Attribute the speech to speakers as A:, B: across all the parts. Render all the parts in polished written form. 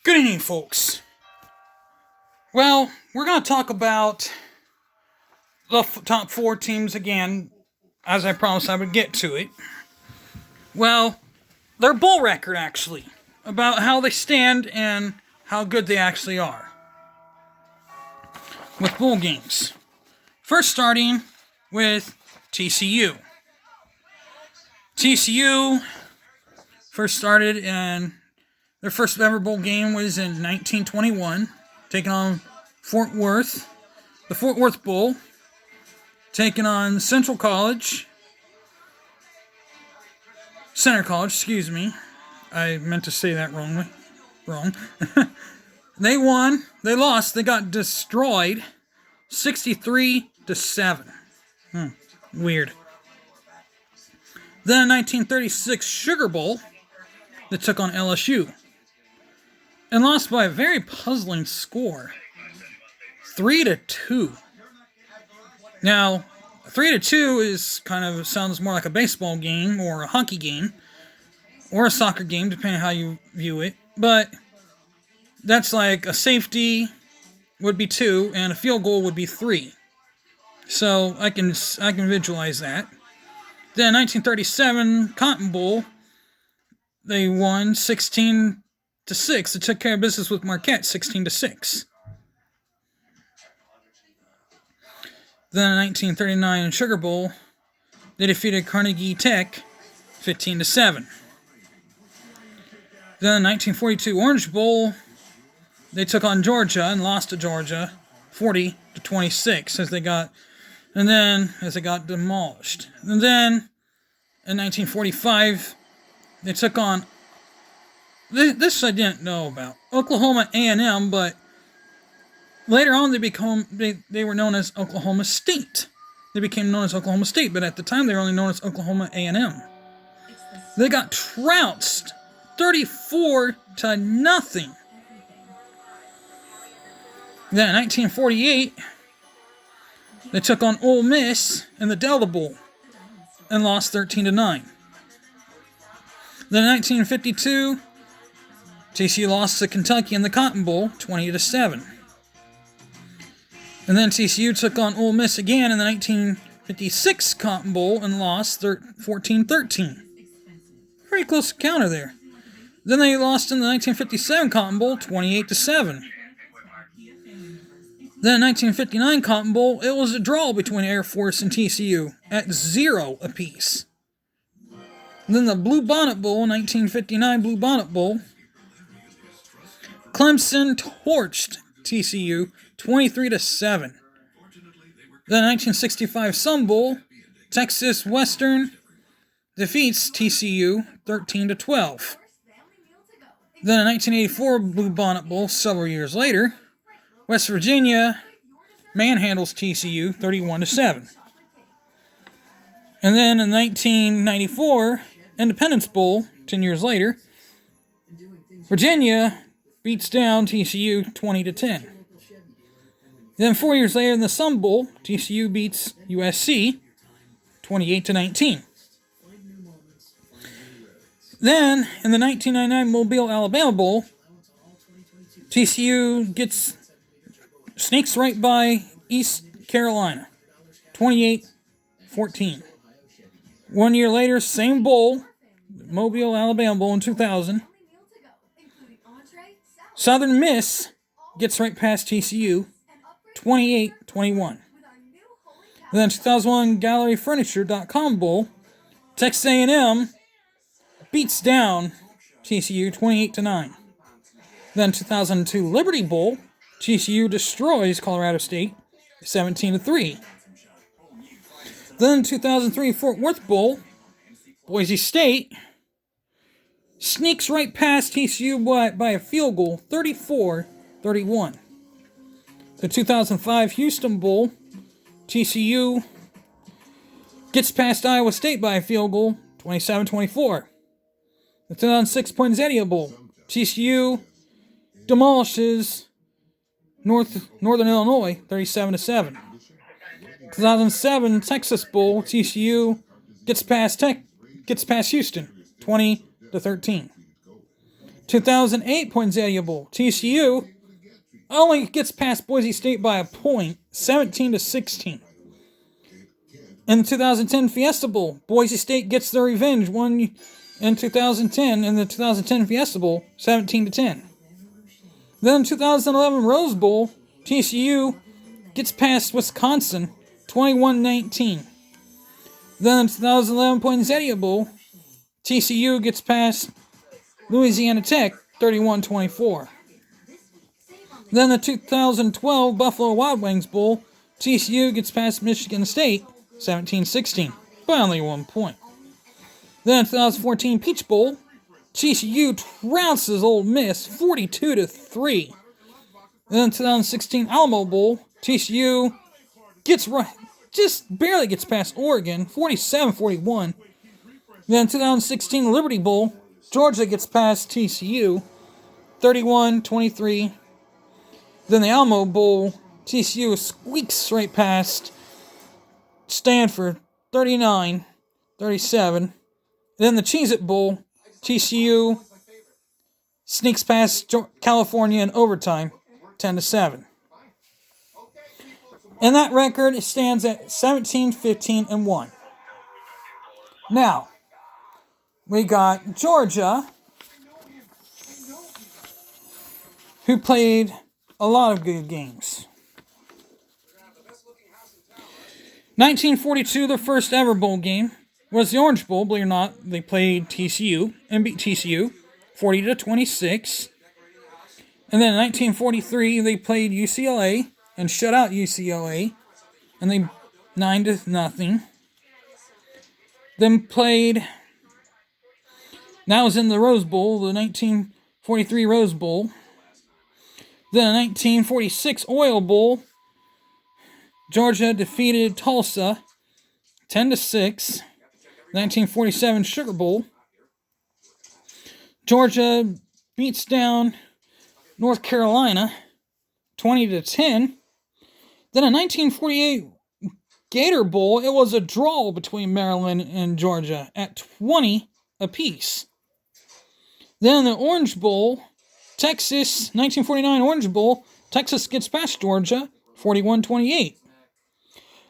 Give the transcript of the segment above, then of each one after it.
A: Good evening, folks. Well, we're going to talk about the top four teams again, as I promised I would get to it. Well, their bowl record, actually, about how they stand and how good they actually are with bowl games. First, starting with TCU. TCU first started in their first ever bowl game was in 1921, taking on Fort Worth, the Fort Worth Bowl, taking on Central College, Center College, excuse me. I meant to say that wrong. They won, they lost, they got destroyed 63-7. Weird. Then 1936 Sugar Bowl, they took on LSU and lost by a very puzzling score, 3-2. Now, 3-2 is sounds more like a baseball game or a hockey game or a soccer game, depending on how you view it. But that's like a safety would be 2 and a field goal would be 3. So I can visualize that. Then 1937 Cotton Bowl, they won 16-6. They took care of business with Marquette 16-6. Then 1939 Sugar Bowl, they defeated Carnegie Tech 15-7. Then 1942 Orange Bowl, they took on Georgia and lost to Georgia 40-26 as they got demolished. And then in 1945, they took on, this I didn't know about, Oklahoma A&M, but later on they were known as Oklahoma State. They became known as Oklahoma State, but at the time they were only known as Oklahoma A&M. They got trounced 34-0. Then in 1948, they took on Ole Miss in the Delta Bowl and lost 13-9. Then in 1952, TCU lost to Kentucky in the Cotton Bowl 20-7. And then TCU took on Ole Miss again in the 1956 Cotton Bowl and lost 14-13. Pretty close encounter there. Then they lost in the 1957 Cotton Bowl 28-7. Then in 1959 Cotton Bowl, it was a draw between Air Force and TCU at 0 apiece. And then the Blue Bonnet Bowl, 1959 Blue Bonnet Bowl, Clemson torched TCU 23-7. Then 1965 Sun Bowl, Texas Western defeats TCU 13-12. Then in 1984 Blue Bonnet Bowl, several years later, West Virginia manhandles TCU 31-7. And then in 1994 Independence Bowl, 10 years later, Virginia beats down TCU 20-10. Then 4 years later in the Sun Bowl, TCU beats USC 28-19. Then in the 1999 Mobile, Alabama Bowl, TCU sneaks right by East Carolina 28-14. 1 year later, same bowl, Mobile, Alabama Bowl in 2000. Southern Miss gets right past TCU 28-21. Then 2001 GalleryFurniture.com Bowl, Texas A&M beats down TCU 28-9. Then 2002 Liberty Bowl, TCU destroys Colorado State 17-3. Then 2003 Fort Worth Bowl, Boise State sneaks right past TCU by a field goal, 34-31. The 2005 Houston Bowl, TCU gets past Iowa State by a field goal, 27-24. The 2006 Poinsettia Bowl, TCU demolishes Northern Illinois, 37-7. 2007 Texas Bowl, TCU gets past Houston, 20-13. 2008 Poinsettia Bowl. TCU only gets past Boise State by a point, 17-16. In the 2010 Fiesta Bowl, Boise State gets their revenge, won in 2010 in the 2010 Fiesta Bowl, 17-10. Then 2011 Rose Bowl, TCU gets past Wisconsin, 21-19. Then 2011 Poinsettia Bowl, TCU gets past Louisiana Tech, 31-24. Then the 2012 Buffalo Wild Wings Bowl, TCU gets past Michigan State, 17-16, by only 1 point. Then 2014 Peach Bowl, TCU trounces Ole Miss, 42-3. Then 2016 Alamo Bowl, TCU just barely gets past Oregon, 47-41. Then 2016 Liberty Bowl, Georgia gets past TCU, 31-23. Then the Alamo Bowl, TCU squeaks right past Stanford, 39-37. Then the Cheez-It Bowl, TCU sneaks past California in overtime, 10-7. And that record stands at 17-15-1. Now, we got Georgia, who played a lot of good games. 1942, their first ever bowl game, was the Orange Bowl. Believe it or not, they played TCU and beat TCU 40-26. And then in 1943, they played UCLA and shut out UCLA, and they 9-0. Then played. That was in the Rose Bowl, the 1943 Rose Bowl. Then in 1946 Oil Bowl, Georgia defeated Tulsa 10-6. 1947 Sugar Bowl, Georgia beats down North Carolina 20-10. Then in 1948 Gator Bowl, it was a draw between Maryland and Georgia at 20 apiece. Then in the Orange Bowl, Texas, 1949 Orange Bowl, Texas gets past Georgia 41-28.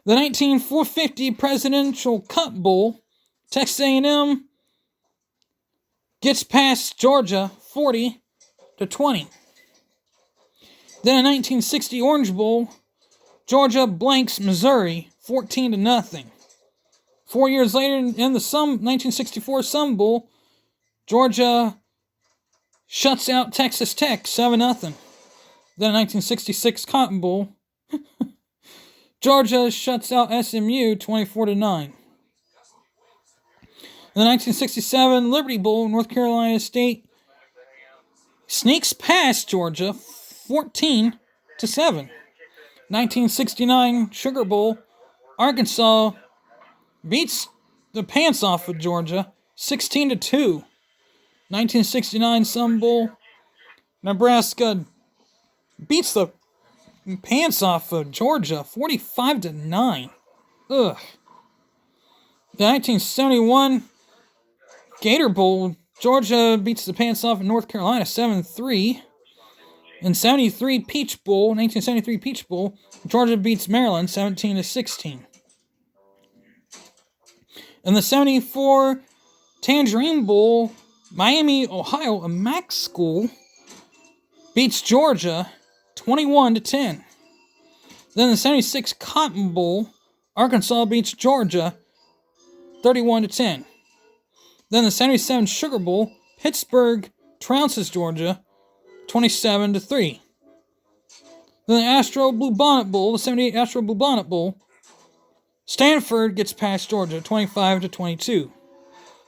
A: The 1950 Presidential Cup Bowl, Texas A&M gets past Georgia 40-20. Then in 1960 Orange Bowl, Georgia blanks Missouri 14-0. 4 years later in the 1964 Sun Bowl, Georgia shuts out Texas Tech 7-0. Then 1966 Cotton Bowl, Georgia shuts out SMU 24-9. The 1967 Liberty Bowl, North Carolina State sneaks past Georgia 14-7. 1969 Sugar Bowl, Arkansas beats the pants off of Georgia 16-2. 1969 Sun Bowl, Nebraska beats the pants off of Georgia 45-9. Ugh. The 1971 Gator Bowl, Georgia beats the pants off of North Carolina 7-3. In 73 Peach Bowl, 1973 Peach Bowl, Georgia beats Maryland 17-16. In the 74 Tangerine Bowl, Miami, Ohio, a MAC school, beats Georgia 21-10. Then the 76 Cotton Bowl, Arkansas beats Georgia 31-10. Then the 77 Sugar Bowl, Pittsburgh trounces Georgia 27-3. Then the Astro Bluebonnet Bowl, the 78 Astro Bluebonnet Bowl, Stanford gets past Georgia 25-22.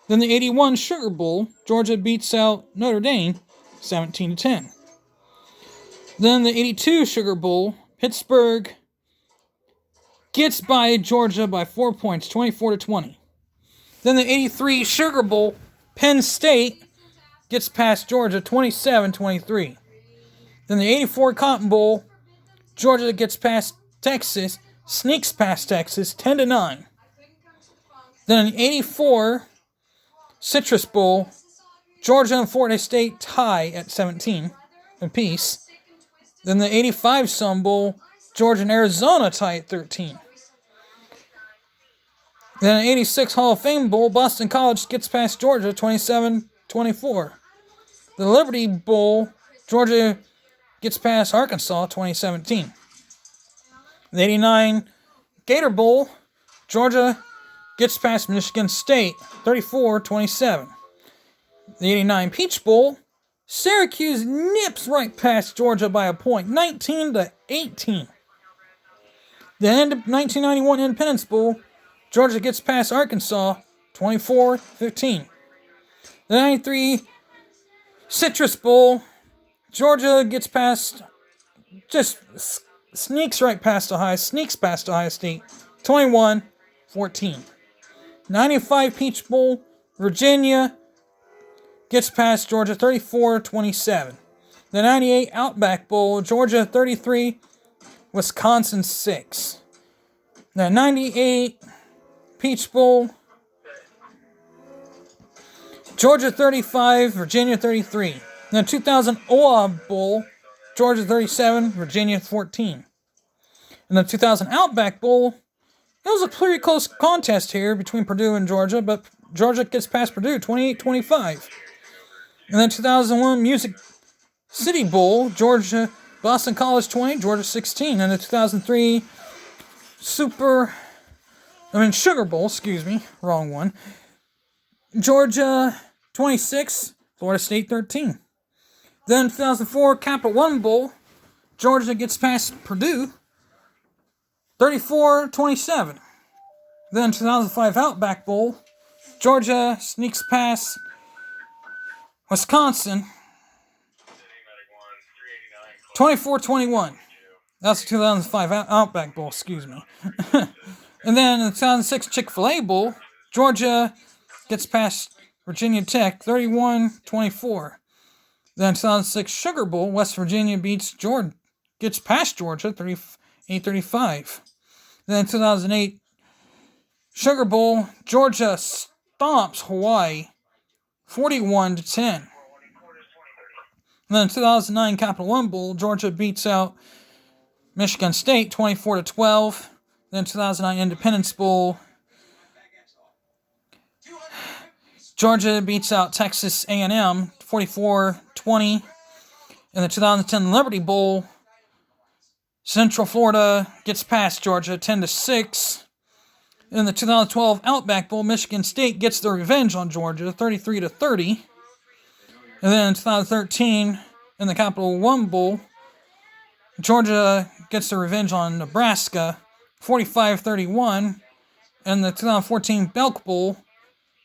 A: Then the 81 Sugar Bowl, Georgia beats out Notre Dame 17-10. Then the 82 Sugar Bowl, Pittsburgh gets by Georgia by 4 points, 24-20. Then the 83 Sugar Bowl, Penn State gets past Georgia 27-23. Then the 84 Cotton Bowl, Georgia gets past Texas, sneaks past Texas 10-9. Then in the 84 Citrus Bowl, Georgia and Florida State tie at 17 apiece. Then the 85 Sun Bowl, Georgia and Arizona tie at 13. Then an 86 Hall of Fame Bowl, Boston College gets past Georgia 27-24. The Liberty Bowl, Georgia gets past Arkansas 2017. The 89 Gator Bowl, Georgia gets past Michigan State 34-27. The 89 Peach Bowl, Syracuse nips right past Georgia by a point, 19-18. The 1991 Independence Bowl, Georgia gets past Arkansas 24-15. The 93 Citrus Bowl, Georgia gets past, just sneaks past Ohio State 21-14. 95 Peach Bowl, Virginia gets past Georgia 34-27. The 98 Outback Bowl, Georgia 33, Wisconsin 6. The 98 Peach Bowl, Georgia 35, Virginia 33. The 2000 OA Bowl, Georgia 37, Virginia 14. And the 2000 Outback Bowl, it was a pretty close contest here between Purdue and Georgia, but Georgia gets past Purdue 28-25. And then 2001 Music City Bowl, Boston College 20, Georgia 16. And the 2003 Sugar Bowl, wrong one. Georgia 26, Florida State 13. Then 2004 Capital One Bowl, Georgia gets past Purdue 34-27. Then 2005 Outback Bowl, Georgia sneaks past Wisconsin 24-21. That's the 2005 Outback Bowl, And then in the 2006 Chick-fil-A Bowl, Georgia gets past Virginia Tech 31-24. Then 2006 Sugar Bowl, West Virginia gets past Georgia 38-35. Then 2008 Sugar Bowl, Georgia stomps Hawaii 41-10. Then 2009 Capital One Bowl, Georgia beats out Michigan State 24-12. Then 2009 Independence Bowl, Georgia beats out Texas A&M 44-20. In the 2010 Liberty Bowl, Central Florida gets past Georgia 10-6. In the 2012 Outback Bowl, Michigan State gets their revenge on Georgia 33-30. And then in 2013 in the Capital One Bowl, Georgia gets their revenge on Nebraska 45-31. In the 2014 Belk Bowl,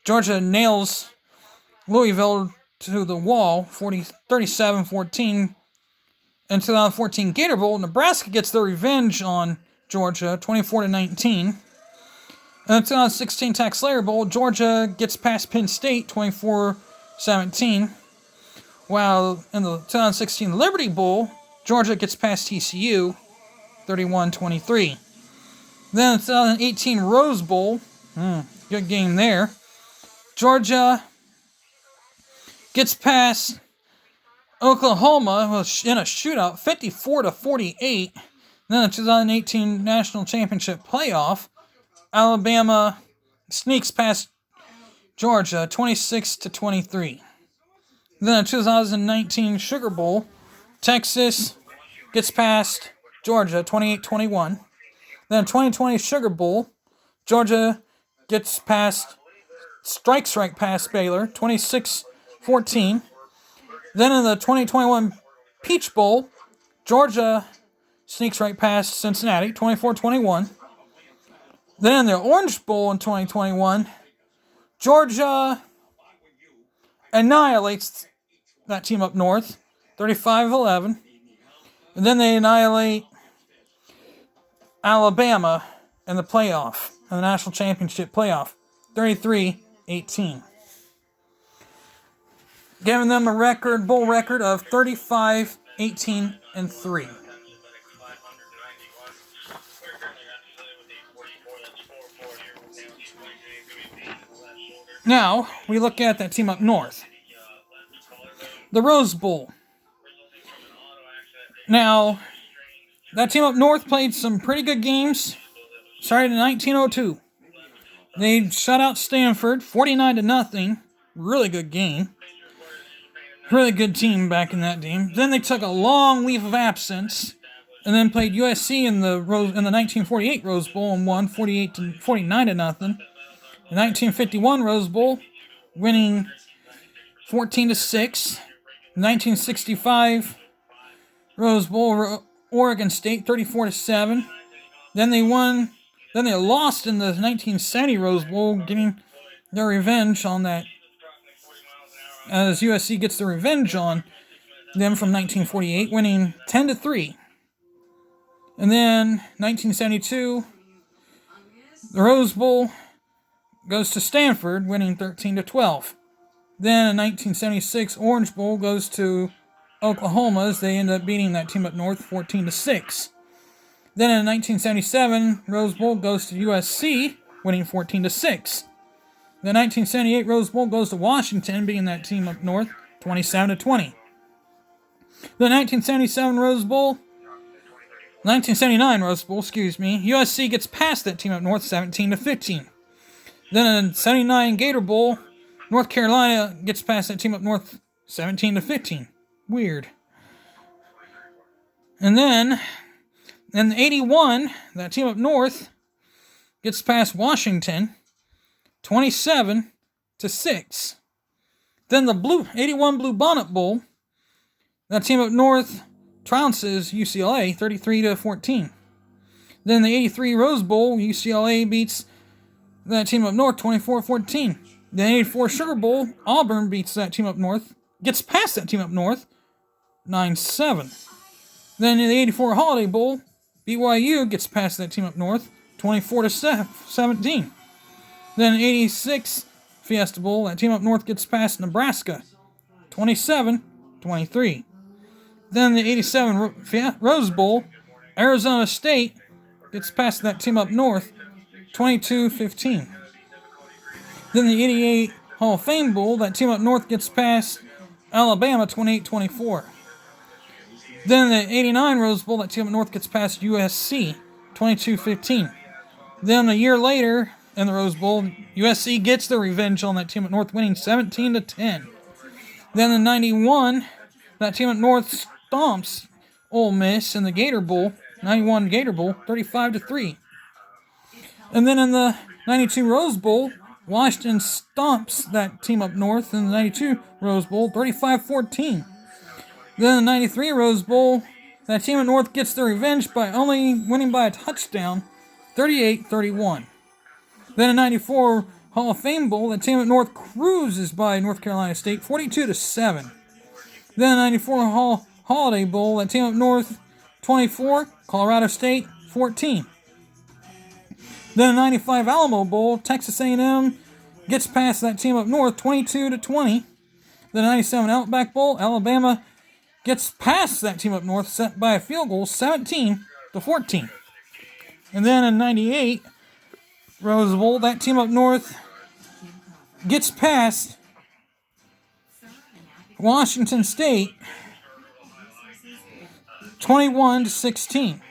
A: Georgia nails Louisville to the wall 37-14. In 2014 Gator Bowl, Nebraska gets their revenge on Georgia 24-19. In the 2016 TaxSlayer Bowl, Georgia gets past Penn State 24-17. While in the 2016 Liberty Bowl, Georgia gets past TCU 31-23. Then the 2018 Rose Bowl, good game there. Georgia gets past Oklahoma in a shootout 54-48. Then the 2018 National Championship Playoff, Alabama sneaks past Georgia 26-23. Then the 2019 Sugar Bowl, Texas gets past Georgia 28-21. Then 2020 Sugar Bowl, Georgia strikes right past Baylor 26-14. Then in the 2021 Peach Bowl, Georgia sneaks right past Cincinnati 24-21. Then in the Orange Bowl in 2021, Georgia annihilates that team up north 35-11. And then they annihilate Alabama in the playoff, in the national championship playoff, 33-18. Giving them a bowl record of 35-18-3. Now, we look at that team up north. the Rose Bowl. Now, that team up north played some pretty good games. Started in 1902. They shut out Stanford 49-0. Really good game. Really good team back in that game. Then they took a long leave of absence and then played USC in the 1948 Rose Bowl and won 49-0. The 1951 Rose Bowl, winning 14-6. 1965 Rose Bowl, Oregon State 34-7. Then they lost in the 1970 Rose Bowl, getting their revenge on that, as USC gets their revenge on them from 1948, winning 10-3. And then 1972, the Rose Bowl goes to Stanford, winning 13-12. Then in 1976, Orange Bowl goes to Oklahoma as they end up beating that team up north 14-6. Then in 1977, Rose Bowl goes to USC, winning 14-6. The 1978 Rose Bowl goes to Washington, beating that team up north 27-20. The 1979 Rose Bowl, USC gets past that team up north 17-15. Then in 79 Gator Bowl, North Carolina gets past that team up north 17-15. Weird. And then in 81, that team up north gets past Washington 27-6. Then the 81 Blue Bonnet Bowl, that team up north trounces UCLA 33-14. Then the 83 Rose Bowl, UCLA beats that team up north 24-14. The 84 Sugar Bowl, Auburn beats that team up north, gets past that team up north 9-7. Then in the 84 Holiday Bowl, BYU gets past that team up north 24-17. Then in 86 Fiesta Bowl, that team up north gets past Nebraska 27-23. Then the 87 Rose Bowl, Arizona State gets past that team up north 22-15. Then the 88 Hall of Fame Bowl, that team up north gets past Alabama 28-24. Then the 89 Rose Bowl, that team up north gets past USC 22-15. Then a year later in the Rose Bowl, USC gets their revenge on that team up north, winning 17-10. Then the 91, that team up north stomps Ole Miss in the Gator Bowl, 91 Gator Bowl, 35-3. And then in the 92 Rose Bowl, Washington stomps that team up north in the 92 Rose Bowl, 35-14. Then the 93 Rose Bowl, that team up north gets their revenge by only winning by a touchdown, 38-31. Then in 94 Hall of Fame Bowl, that team up north cruises by North Carolina State, 42-7. Then the 94 Holiday Bowl, that team up north 24, Colorado State 14. Then the 95 Alamo Bowl, Texas A&M gets past that team up north 22-20. The 97 Outback Bowl, Alabama gets past that team up north set by a field goal 17-14. And then in 98 Rose Bowl, that team up north gets past Washington State 21-16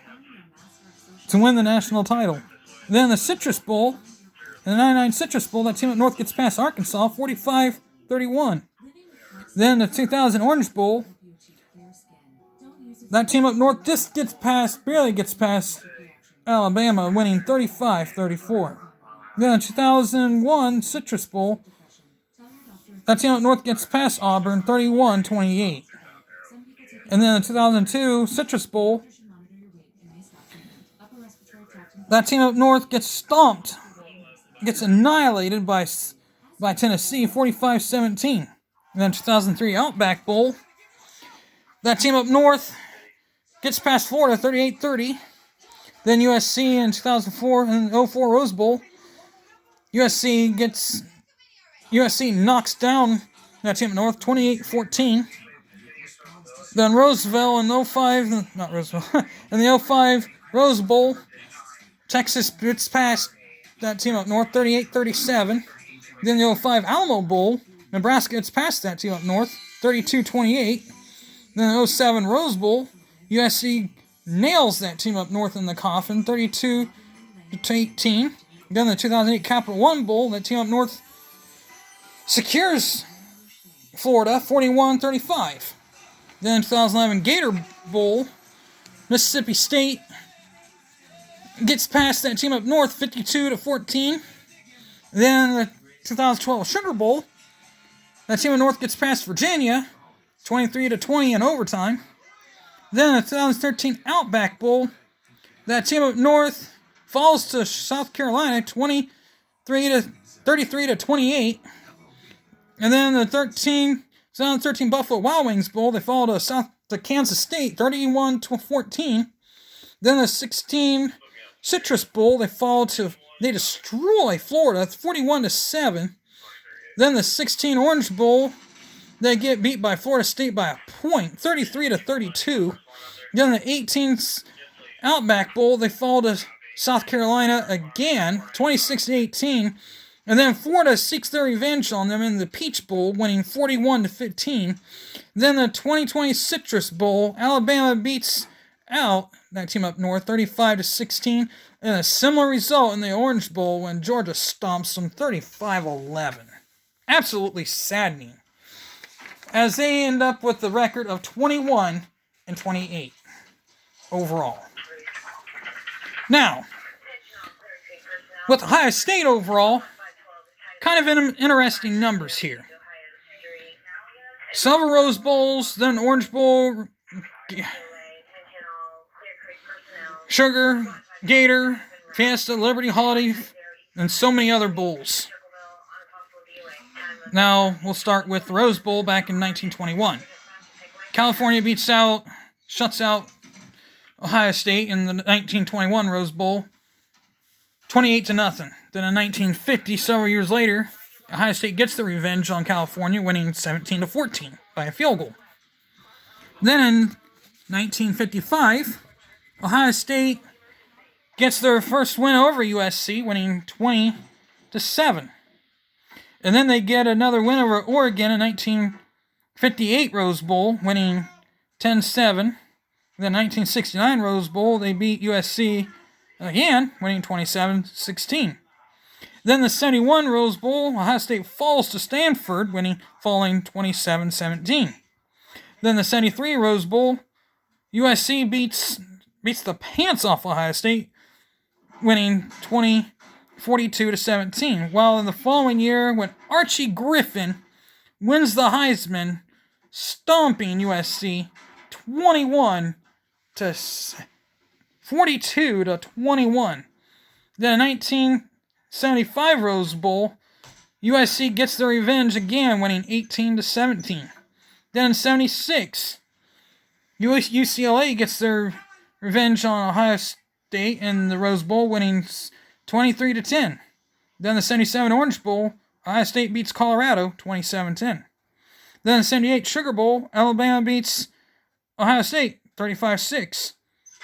A: to win the national title. Then the Citrus Bowl, in the 99 Citrus Bowl, that team up north gets past Arkansas 45-31. Then the 2000 Orange Bowl, that team up north just barely gets past Alabama, winning 35-34. Then the 2001 Citrus Bowl, that team up north gets past Auburn 31-28. And then the 2002 Citrus Bowl, that team up north gets stomped, gets annihilated by Tennessee 45-17. And then 2003 Outback Bowl, that team up north gets past Florida 38-30. Then USC in 2004 and 04 Rose Bowl, USC knocks down that team up north 28-14. Then Roosevelt in 05, not Roosevelt, in the 05 Rose Bowl, Texas gets past that team up north 38-37. Then the 05 Alamo Bowl, Nebraska gets past that team up north 32-28. Then the 07 Rose Bowl, USC nails that team up north in the coffin, 32-18. Then the 2008 Capital One Bowl, that team up north secures Florida, 41-35. Then 2011 Gator Bowl, Mississippi State gets past that team up north, 52-14. Then the 2012 Sugar Bowl, that team up north gets past Virginia, 23-20 in overtime. Then the 2013 Outback Bowl, that team up north falls to South Carolina, 33-28. And then the 2013 Buffalo Wild Wings Bowl, they fall to Kansas State, 31-14. Then the 16 Citrus Bowl, they destroy Florida, 41-7. Then the 16 Orange Bowl, they get beat by Florida State by a point, 33-32. Then the 18th Outback Bowl, they fall to South Carolina again, 26-18. And then Florida seeks their revenge on them in the Peach Bowl, winning 41-15. Then the 2020 Citrus Bowl, Alabama beats out that team up north, 35-16. And a similar result in the Orange Bowl when Georgia stomps them 35-11. Absolutely saddening, as they end up with the record of 21-28 overall. Now, with Ohio State overall, kind of interesting numbers here. Several Rose Bowls, then Orange Bowl, Sugar, Gator, Fiesta, Liberty, Holiday, and so many other bowls. Now, we'll start with the Rose Bowl back in 1921. California shuts out Ohio State in the 1921 Rose Bowl, 28-0. Then in 1950, several years later, Ohio State gets the revenge on California, winning 17-14 by a field goal. Then in 1955, Ohio State gets their first win over USC, winning 20-7. And then they get another win over Oregon in 1958 Rose Bowl, winning 10-7. Then 1969 Rose Bowl, they beat USC again, winning 27-16. Then the 71 Rose Bowl, Ohio State falls to Stanford, falling 27-17. Then the 73 Rose Bowl, USC beats the pants off Ohio State, winning 42-17. While in the following year, when Archie Griffin wins the Heisman, stomping USC 42-21. Then 1975 Rose Bowl, USC gets their revenge again, winning 18-17. Then in 76, UCLA gets their revenge on Ohio State in the Rose Bowl, winning 23-10. Then the 77 Orange Bowl, Ohio State beats Colorado 27-10. Then the 78 Sugar Bowl, Alabama beats Ohio State 35-6.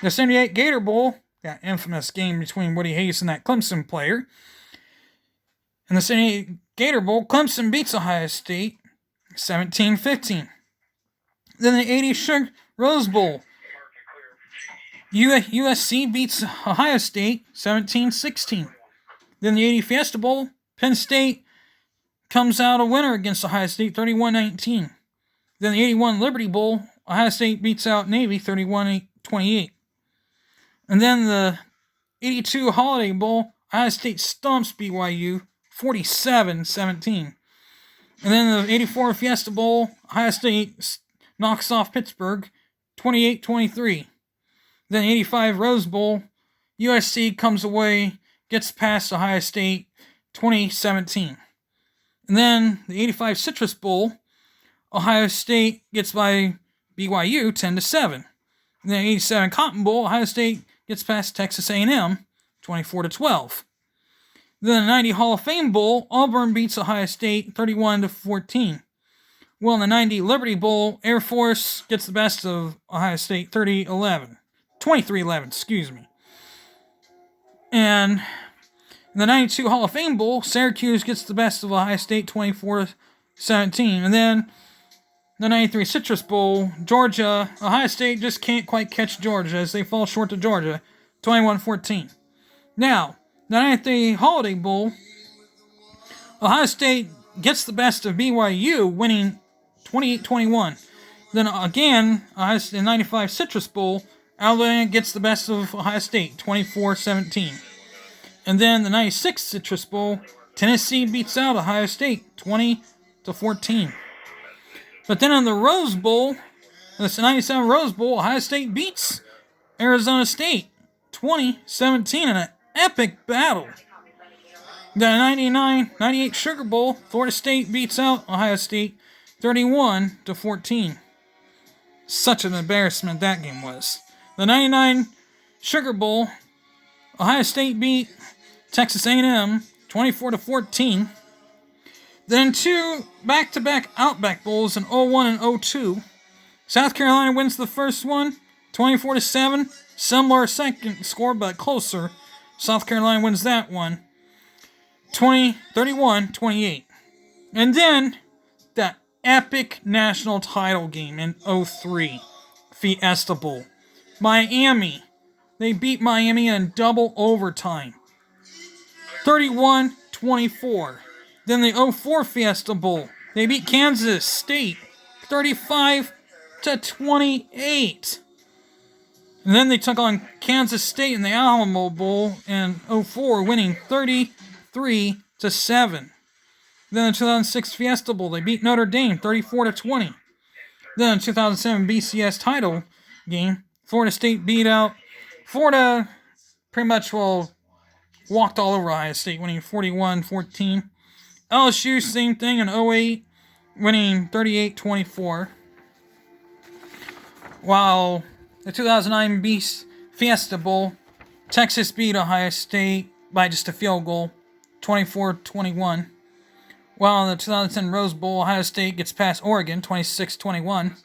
A: The 78 Gator Bowl, that infamous game between Woody Hayes and that Clemson player. In the 78 Gator Bowl, Clemson beats Ohio State 17-15. Then the 80 Rose Bowl, USC beats Ohio State 17-16. Then the 80 Fiesta Bowl, Penn State comes out a winner against Ohio State 31-19. Then the 81 Liberty Bowl, Ohio State beats out Navy 31-28. And then the 82 Holiday Bowl, Ohio State stomps BYU 47-17. And then the 84 Fiesta Bowl, Ohio State knocks off Pittsburgh 28-23. Then 85 Rose Bowl, USC comes away, gets past Ohio State 2017. And then the 85 Citrus Bowl, Ohio State gets by BYU 10-7. And then 87 Cotton Bowl, Ohio State gets past Texas A&M 24-12. Then the 90 Hall of Fame Bowl, Auburn beats Ohio State 31-14. Well, in the 90 Liberty Bowl, Air Force gets the best of Ohio State 23-11, excuse me. And in the 92 Hall of Fame Bowl, Syracuse gets the best of Ohio State 24-17. And then The 93 Citrus Bowl, Georgia, Ohio State just can't quite catch Georgia as they fall short to Georgia, 21-14. Now, the 93 Holiday Bowl, Ohio State gets the best of BYU, winning 28-21. Then again, Ohio State 95 Citrus Bowl, Alabama gets the best of Ohio State, 24-17. And then the 96 Citrus Bowl, Tennessee beats out Ohio State, 20-14. But then in the Rose Bowl, the 97 Rose Bowl, Ohio State beats Arizona State, 20-17 in an epic battle. The 98 Sugar Bowl, Florida State beats out Ohio State, 31-14. Such an embarrassment that game was. The 99 Sugar Bowl, Ohio State beat Texas A&M, 24-14. Then two back-to-back Outback Bowls in 01 and 02. South Carolina wins the first one, 24-7. Similar second score, but closer. South Carolina wins that one, 31-28. And then that epic national title game in 03, Fiesta Bowl. Miami. They beat Miami in double overtime, 31-24. Then the 04 Fiesta Bowl. They beat Kansas State 35-28. And then they took on Kansas State in the Alamo Bowl in 04, winning 33-7. Then the 2006 Fiesta Bowl, they beat Notre Dame 34-20. Then the 2007 BCS title game, Florida State beat out Florida, pretty much walked all over Ohio State, winning 41-14. LSU, same thing in 08, winning 38-24. While the 2009 Fiesta Bowl, Texas beat Ohio State by just a field goal, 24-21. While in the 2010 Rose Bowl, Ohio State gets past Oregon, 26-21.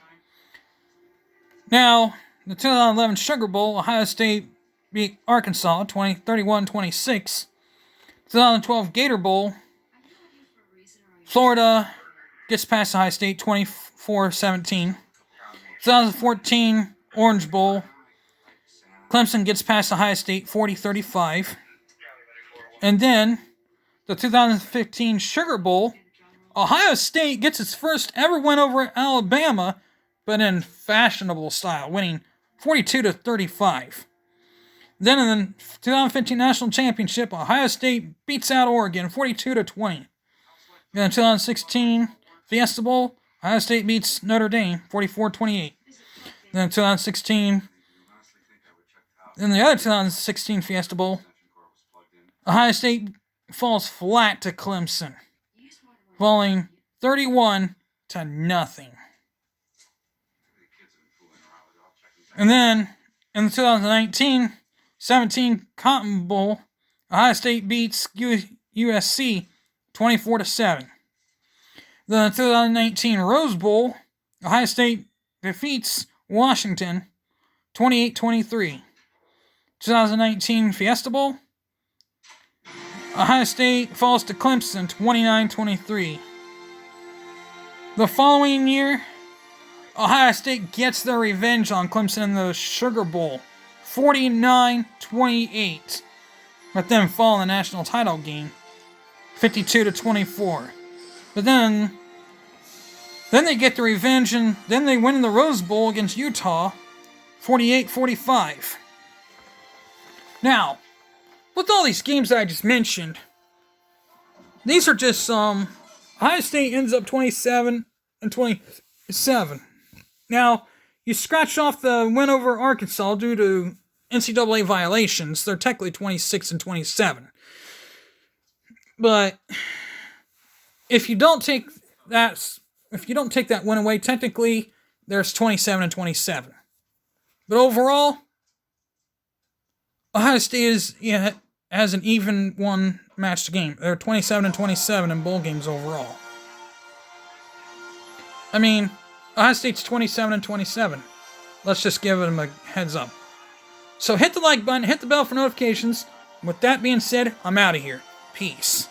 A: Now, the 2011 Sugar Bowl, Ohio State beat Arkansas, 31-26. 2012 Gator Bowl, Florida gets past Ohio State 24-17. 2014 Orange Bowl, Clemson gets past Ohio State 40-35. And then the 2015 Sugar Bowl, Ohio State gets its first ever win over Alabama, but in fashionable style, winning 42-35. Then in the 2015 National Championship, Ohio State beats out Oregon 42-20. Then in 2016 Fiesta Bowl, Ohio State beats Notre Dame 44-28. Then in 2016, in the other 2016 Fiesta Bowl, Ohio State falls flat to Clemson, falling 31-0. And then in the 2019-17 Cotton Bowl, Ohio State beats USC 24-7. The 2019 Rose Bowl, Ohio State defeats Washington 28-23. 2019 Fiesta Bowl, Ohio State falls to Clemson 29-23. The following year, Ohio State gets their revenge on Clemson in the Sugar Bowl 49-28. But then fall in the national title game 52-24. But then they get the revenge and then they win in the Rose Bowl against Utah 48-45. Now, with all these games that I just mentioned, these are just some. Ohio State ends up 27-27. Now, you scratch off the win over Arkansas due to NCAA violations. They're technically 26-27. But if you don't take that win away, technically there's 27-27. But overall, Ohio State has an even one matched game. They're 27-27 in bowl games overall. I mean, Ohio State's 27-27. Let's just give them a heads up. So hit the like button, hit the bell for notifications. With that being said, I'm out of here. Peace.